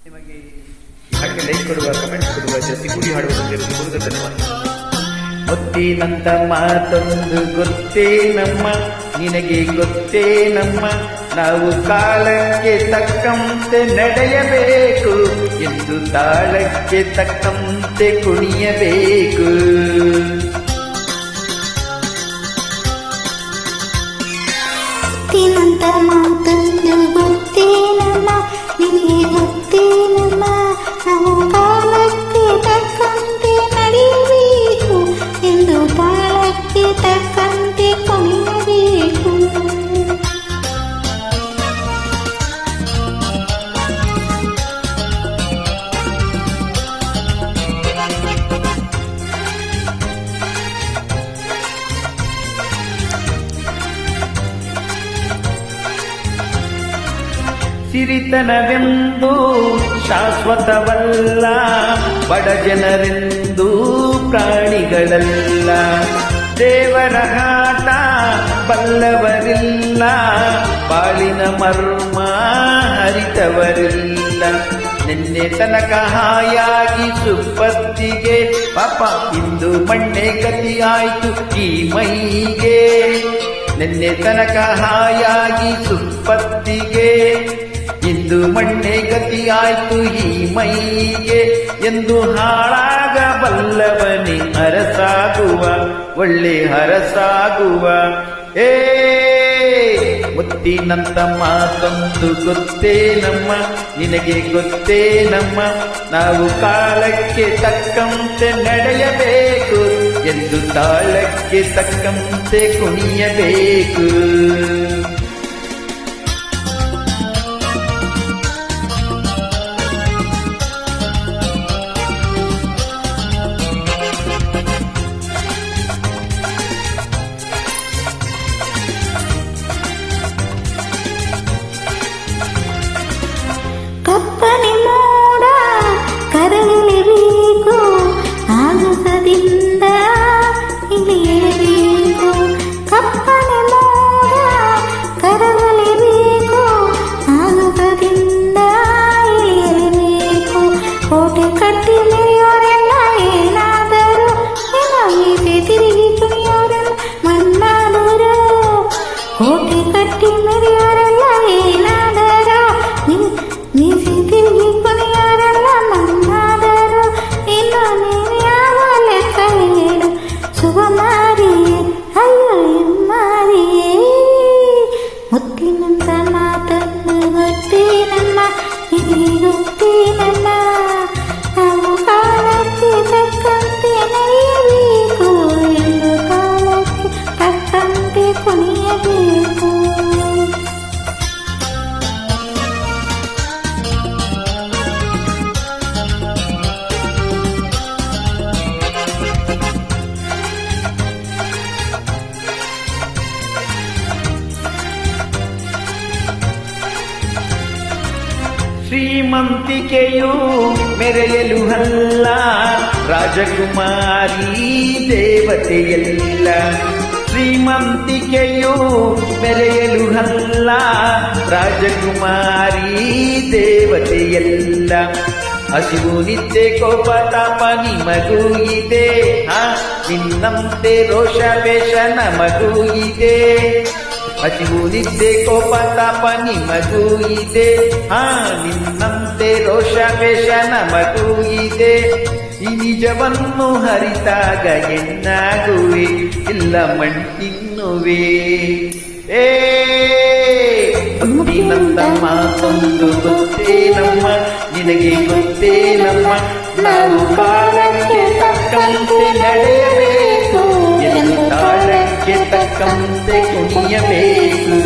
ನಿಮಗೆ ಹಾಗೆ ಲೈಕ್ ಕೊಡುವ, ಕಮೆಂಟ್ಸ್ ಕೊಡುವ, ಜೊತೆ ಕೂಡಿ ಹಾಡುವುದಕ್ಕೆ ಧನ್ಯವಾದ. ಮುತ್ತಿನಂತ ಮಾತೊಂದು ಗೊತ್ತೇ ನಮ್ಮ, ನಿನಗೆ ಗೊತ್ತೇ ನಮ್ಮ, ನಾವು ಕಾಲಕ್ಕೆ ತಕ್ಕಂತೆ ನಡೆಯಬೇಕು ಎಂದು ತಾಳಕ್ಕೆ ತಕ್ಕಂತೆ ಕುಣಿಯಬೇಕು. ಮುತ್ತಿನಂತ ಮಾತೊಂದು ಗೊತ್ತೇ ನಮ್ಮ, ನಿನಗೆ ಗೊತ್ತೇ ನಮ್ಮ, ನಾವು ಕಾಲಕ್ಕೆ ತಕ್ಕಂತೆ ನಡೆಯಬೇಕು ಎಂದು ತಾಳಕ್ಕೆ ತಕ್ಕಂತೆ ಕುಣಿಯಬೇಕು. ಸಿರಿತನವೆಂದು ಶಾಶ್ವತವಲ್ಲ, ಬಡ ಜನರೆಂದು ಪ್ರಾಣಿಗಳಲ್ಲ, ದೇವರ ಆಟ ಬಲ್ಲವರಿಲ್ಲ, ಬಾಳಿನ ಮರ್ಮ ಅರಿತವರಿಲ್ಲ. ನಿನ್ನೆ ತನಕ ಹಾಯಾಗಿ ಸುಪ್ಪತ್ತಿಗೆ ಪಾಪ ಇಂದು ಮಣ್ಣೆ ಗತಿಯಾಯ್ತು ಈ ಮೈಗೆ. ನಿನ್ನೆ ತನಕ ಹಾಯಾಗಿ ಸುಪ್ಪತ್ತಿಗೆ ಇಂದು ಮಣ್ಣೆ ಗತಿಯಾಯ್ತು ಈ ಮೈಗೆ ಎಂದು ಹಾಳಾಗಬಲ್ಲವನೇ ಅರಸಾಗುವ, ಒಳ್ಳೆ ಹರಸಾಗುವ. ಮುತ್ತಿನಂತ ಮಾತೊಂದು ಗೊತ್ತೇ ನಮ್ಮ, ನಿನಗೆ ಗೊತ್ತೇ ನಮ್ಮ, ನಾವು ಕಾಲಕ್ಕೆ ತಕ್ಕಂತೆ ನಡೆಯಬೇಕು ಎಂದು ತಾಳಕ್ಕೆ ತಕ್ಕಂತೆ ಕುಣಿಯಬೇಕು. ಕಪ್ಪನೆ ಮೋಡ ಕರಗಲೇಬೇಕು, ಆಗಸದಿಂದ ಇಳಿಯಲೇಬೇಕು. ಕಪ್ಪನೆ ಮೋಡ ಕರಗಲೇಬೇಕು, ಆಗಸದಿಂದ ಇಳಿಯಲೇಬೇಕು. ಕೋಟೆ ಕಟ್ಟಿ ಮೆರೆಯೋರೆಲ್ಲ ಏನಾದರೂ, ಮೀಸೆ ತಿರುಗಿ ಕುಣಿಯೋರೆಲ್ಲ ಮಣ್ಣಾದರು. ಕೋಟೆ ಕಟ್ಟಿ ಮೆರೆಯೋರೆಲ್ಲ ಏನಾದರೂ, ಮೀಸೆ ತಿರುಗಿ ಕೊನೆಯವರೆಲ್ಲ ಮಣ್ಣಾದರು. ಇನ್ನು ನೀನು ಯಾವ ಲೆಕ್ಕ ಹೇಳು ಸುಗಮಾರಿಯೇ, ಅಯ್ಯೋ ಎಮ್ಮಾರಿಯೇ. ಮುತ್ತಿನಂತ ಮಾತನ್ನು ಗೊತ್ತೇ ನಮ್ಮ, ನಿನಗೆ ಗೊತ್ತೇ ನಮ್ಮ, ನಾವು ಕಾಲಕ್ಕೆ ತಕ್ಕಂತೆ ನಡೆಯಬೇಕು ಎಂದು ಕಾಲಕ್ಕೆ ತಕ್ಕಂತೆ ಕುಣಿಯಬೇಕು. ಶ್ರೀಮಂತಿಕೆಯು ಮೆರೆಯಲು ಅಲ್ಲ, ರಾಜಕುಮಾರಿ ದೇವತೆಯಲ್ಲ. ಶ್ರೀಮಂತಿಕೆಯು ಮೆರೆಯಲು ಅಲ್ಲ, ರಾಜಕುಮಾರಿ ದೇವತೆಯಲ್ಲ. ಹಸಿವು ನಿದ್ದೆ ಕೋಪ ತಾಪ ನಿಮಗೂ ಇದೆ, ನಿನ್ನಂತೆ ರೋಷ ವೇಷ ನಮಗೂ ಇದೆ. ಹಸಿವು ನಿದ್ದೆ ಕೋಪ ತಾಪ ನಿಮಗೂ ಇದೆ, ನಿನ್ನಂತೆ ರೋಷ ವೇಷ ನಮಗೂ ಇದೆ. ಈ ನಿಜವನ್ನು ಹರಿತಾಗ ಎನ್ನಾಗುವೆ, ಇಲ್ಲ ಮಣ್ಣಿನ್ನುವೆ. ಮುತ್ತಿನಂತ ಮಾತೊಂದು ಗೊತ್ತೇ ನಮ್ಮ, ನಿನಗೆ ಗೊತ್ತೇ ನಮ್ಮ, ನಾವು ಕಾಲಕ್ಕೆ ತಕ್ಕಂತೆ ನಡೆಯಬೇಕು ಎಂದು ತಾಳಕ್ಕೆ ತಕ್ಕಂತೆ ಕುಣಿಯಬೇಕು.